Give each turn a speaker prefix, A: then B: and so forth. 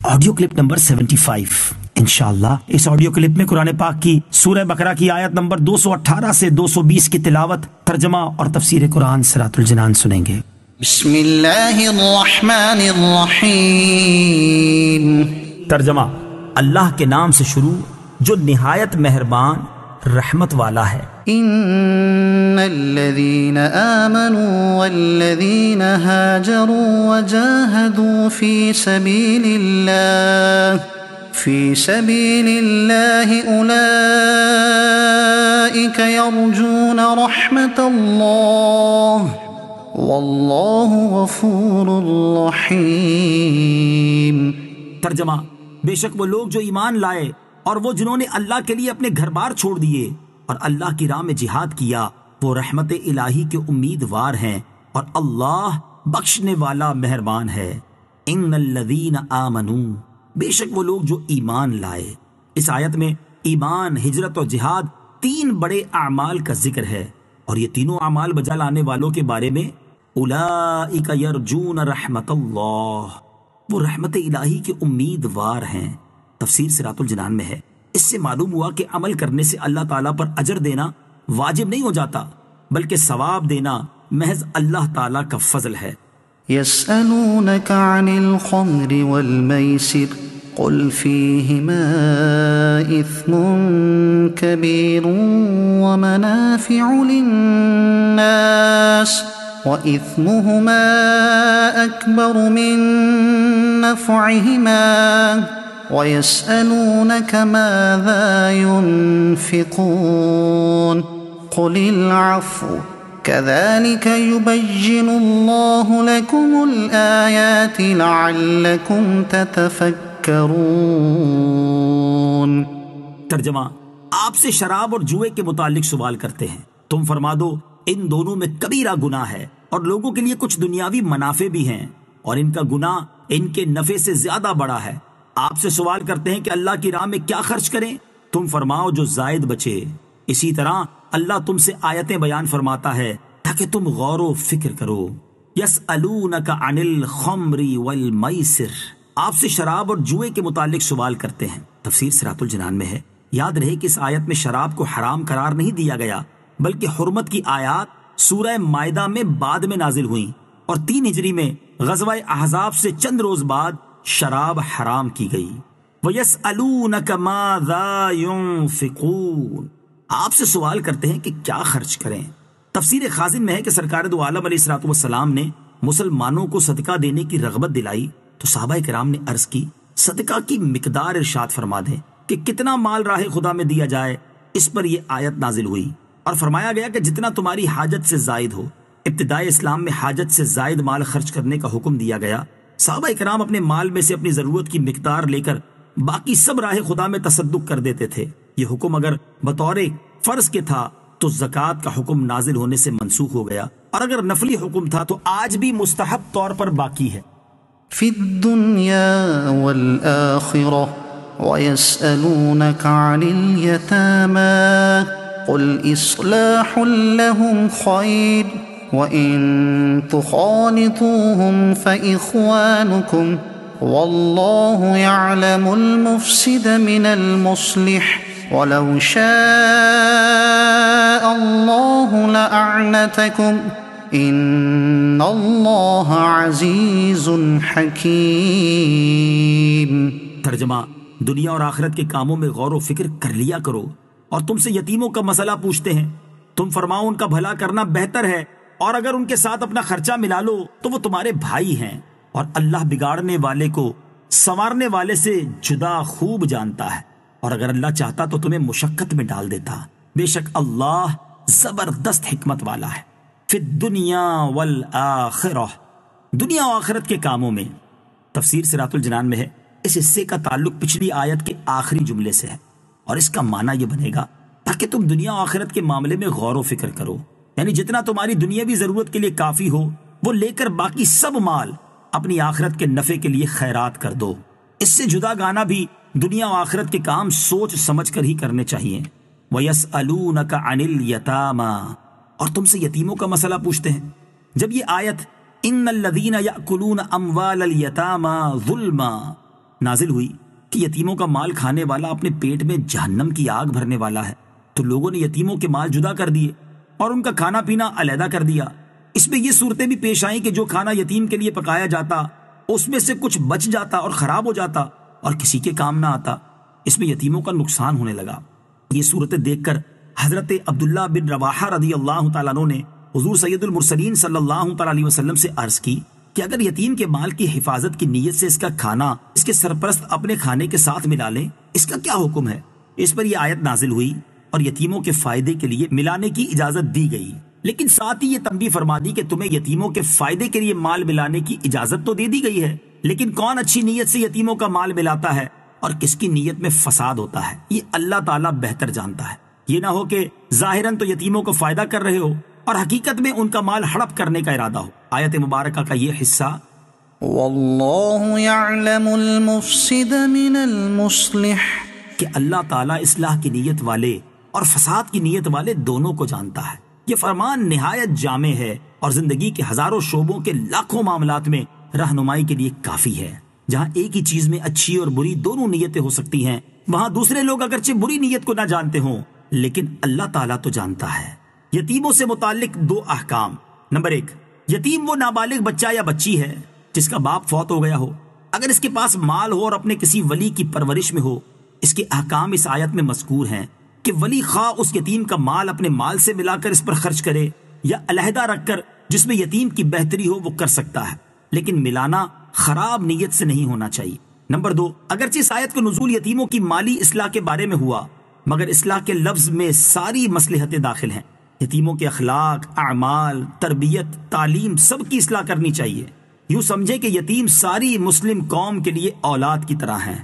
A: Audio clip number 75 انشاءاللہ اس audio clip میں قرآن پاک کی سورہ بقرہ کی آیت نمبر 218 سے 220 کی تلاوت، ترجمہ اور تفسیر قرآن صراط الجنان سنیں گے۔
B: بسم اللہ الرحمن الرحیم۔
A: ترجمہ: اللہ کے نام سے شروع جو نہایت مہربان رحمت والا ہے۔
B: ان الذين آمنوا والذين هاجروا وجاهدوا في سبيل الله أولئك يرجون رحمة الله والله غفور رحيم۔
A: ترجمہ: بے شک وہ لوگ جو ایمان لائے اور وہ جنہوں نے اللہ کے لیے اپنے گھر بار چھوڑ دیے اور اللہ کی راہ میں جہاد کیا، وہ رحمت الہی کے امیدوار ہیں اور اللہ بخشنے والا مہربان ہے۔ ان الذین آمنوا، بے شک وہ لوگ جو ایمان لائے۔ اس آیت میں ایمان، ہجرت اور جہاد تین بڑے اعمال کا ذکر ہے، اور یہ تینوں اعمال بجا لانے والوں کے بارے میں اولئک یرجون رحمت اللہ، وہ رحمت الہی کے امیدوار ہیں۔ تفسیر صراط الجنان میں ہے۔ اس سے معلوم ہوا کہ عمل کرنے سے اللہ تعالیٰ پر اجر دینا واجب نہیں ہو جاتا، بلکہ ثواب دینا محض اللہ تعالیٰ کا فضل ہے۔
B: يسألونك عن الخمر والميسر قل فيهما إثم كبير ومنافع للناس وإثمهما أكبر من نفعهما ويسألونك ماذا ينفقون قل العفو كذلك يبين الله لكم الآيات لعلكم تتفكرون۔
A: ترجمہ: آپ سے شراب اور جوئے کے متعلق سوال کرتے ہیں، تم فرما دو ان دونوں میں کبیرہ گناہ ہے، اور لوگوں کے لیے کچھ دنیاوی منافع بھی ہیں، اور ان کا گناہ ان کے نفع سے زیادہ بڑا ہے۔ آپ سے سوال کرتے ہیں کہ اللہ کی راہ میں کیا خرچ کریں، تم فرماؤ جو زائد بچے۔ اسی طرح اللہ تم سے آیتیں بیان فرماتا ہے تاکہ تم غور و فکر کرو۔ یسألونک عن الخمر والمیسر، آپ سے شراب اور جوئے کے متعلق سوال کرتے ہیں۔ تفسیر صراط الجنان میں ہے۔ یاد رہے کہ اس آیت میں شراب کو حرام قرار نہیں دیا گیا، بلکہ حرمت کی آیات سورہ مائدہ میں بعد میں نازل ہوئیں، اور 3 ہجری میں غزوہ احزاب سے چند روز بعد شراب حرام کی گئی۔ وَيَسْأَلُونَكَ مَاذَا يُنْفِقُونَ، آپ سے سوال کرتے ہیں کہ کیا خرچ کریں۔ تفسیر خازن میں ہے کہ سرکار دو عالم علیہ الصلوۃ والسلام نے مسلمانوں کو صدقہ دینے کی رغبت دلائی تو صحابہ کرام نے عرض کی صدقہ کی مقدار ارشاد فرما دیں کہ کتنا مال راہ خدا میں دیا جائے۔ اس پر یہ آیت نازل ہوئی اور فرمایا گیا کہ جتنا تمہاری حاجت سے زائد ہو۔ ابتدائی اسلام میں حاجت سے زائد مال خرچ کرنے کا حکم دیا گیا۔ صحابہ کرام اپنے مال میں سے اپنی ضرورت کی مقدار لے کر باقی سب راہ خدا میں تصدق کر دیتے تھے۔ یہ حکم اگر بطور فرض کے تھا تو زکوٰۃ کا حکم نازل ہونے سے منسوخ ہو گیا، اور اگر نفلی حکم تھا تو آج بھی مستحب طور پر باقی ہے۔
B: فی الدنیا والآخرہ ويسألونك عن اليتامى قل إصلاح لهم خير وإن تخالطوهم فإخوانكم والله يعلم المفسد من المصلح ولو شاء الله لأعنتكم إن الله عزيز حكيم۔
A: ترجمہ: دنیا اور آخرت کے کاموں میں غور و فکر کر لیا کرو، اور تم سے یتیموں کا مسئلہ پوچھتے ہیں، تم فرماؤ ان کا بھلا کرنا بہتر ہے، اور اگر ان کے ساتھ اپنا خرچہ ملا لو تو وہ تمہارے بھائی ہیں، اور اللہ بگاڑنے والے کو سنوارنے والے سے جدا خوب جانتا ہے، اور اگر اللہ چاہتا تو تمہیں مشقت میں ڈال دیتا۔ بے شک اللہ زبردست حکمت والا ہے۔ فی الدنیا والآخرہ، دنیا و آخرت کے کاموں میں۔ تفسیر صراط الجنان میں ہے۔ اس حصے کا تعلق پچھلی آیت کے آخری جملے سے ہے، اور اس کا معنی یہ بنے گا تاکہ تم دنیا و آخرت کے معاملے میں غور و فکر کرو، یعنی جتنا تمہاری دنیاوی ضرورت کے لیے کافی ہو وہ لے کر باقی سب مال اپنی آخرت کے نفع کے لیے خیرات کر دو۔ اس سے جدا گانا بھی دنیا و آخرت کے کام سوچ سمجھ کر ہی کرنے چاہیے۔ وَيَسْأَلُونَكَ عَنِ الْيَتَامَى، اور تم سے یتیموں کا مسئلہ پوچھتے ہیں۔ جب یہ آیت ان الذین یأکلون اموال الیتامی ظلما نازل ہوئی کہ یتیموں کا مال کھانے والا اپنے پیٹ میں جہنم کی آگ بھرنے والا ہے، تو لوگوں نے یتیموں کے مال جدا کر دیے اور ان کا کھانا پینا علیحدہ کر دیا۔ اس میں یہ صورتیں بھی پیش آئیں کہ جو کھانا یتیم کے لیے پکایا جاتا اس میں سے کچھ بچ جاتا اور خراب ہو جاتا اور کسی کے کام نہ آتا، اس میں یتیموں کا نقصان ہونے لگا۔ یہ صورتیں دیکھ کر حضرت عبداللہ بن رواحہ رضی اللہ تعالیٰ عنہ نے حضور سید المرسلین صلی اللہ تعالیٰ علیہ وسلم سے عرض کی کہ اگر یتیم کے مال کی حفاظت کی نیت سے اس کا کھانا اس کے سرپرست اپنے کھانے کے ساتھ ملا لیں، اس کا کیا حکم ہے؟ اس پر یہ آیت نازل ہوئی اور یتیموں کے فائدے کے لیے ملانے کی اجازت دی گئی، لیکن ساتھ ہی یہ تنبیہ فرما دی کہ تمہیں یتیموں کے فائدے کے لیے مال ملانے کی اجازت تو دے دی گئی ہے، لیکن کون اچھی نیت سے یتیموں کا مال ملاتا ہے اور کس کی نیت میں فساد ہوتا ہے یہ اللہ تعالیٰ بہتر جانتا ہے۔ یہ نہ ہو کہ ظاہراً تو یتیموں کو فائدہ کر رہے ہو اور حقیقت میں ان کا مال ہڑپ کرنے کا ارادہ ہو۔ آیت مبارکہ کا یہ حصہ
B: واللہ یعلم المفسد من المصلح،
A: کہ اللہ تعالیٰ اصلاح کی نیت والے اور فساد کی نیت والے دونوں کو جانتا ہے۔ یہ فرمان نہایت جامع ہے اور زندگی کے ہزاروں شعبوں کے لاکھوں معاملات میں رہنمائی کے لیے کافی ہے۔ جہاں ایک ہی چیز میں اچھی اور بری دونوں نیتیں ہو سکتی ہیں، وہاں دوسرے لوگ اگرچہ بری نیت کو نہ جانتے ہوں لیکن اللہ تعالیٰ تو جانتا ہے۔ یتیموں سے متعلق 2 احکام۔ نمبر 1، یتیم وہ نابالغ بچہ یا بچی ہے جس کا باپ فوت ہو گیا ہو، اگر اس کے پاس مال ہو اور اپنے کسی ولی کی پرورش میں ہو۔ اس کے احکام اس آیت میں مذکور ہیں کہ ولی خواہ اس یتیم کا مال اپنے مال سے ملا کر اس پر خرچ کرے یا علیحدہ رکھ کر جس میں یتیم کی بہتری ہو وہ کر سکتا ہے، لیکن ملانا خراب نیت سے نہیں ہونا چاہیے۔ نمبر 2، اگرچہ اس آیت کا نزول یتیموں کی مالی اصلاح کے بارے میں ہوا مگر اصلاح کے لفظ میں ساری مصلحتیں داخل ہیں۔ یتیموں کے اخلاق، اعمال، تربیت، تعلیم سب کی اصلاح کرنی چاہیے۔ یوں سمجھے کہ یتیم ساری مسلم قوم کے لیے اولاد کی طرح ہیں۔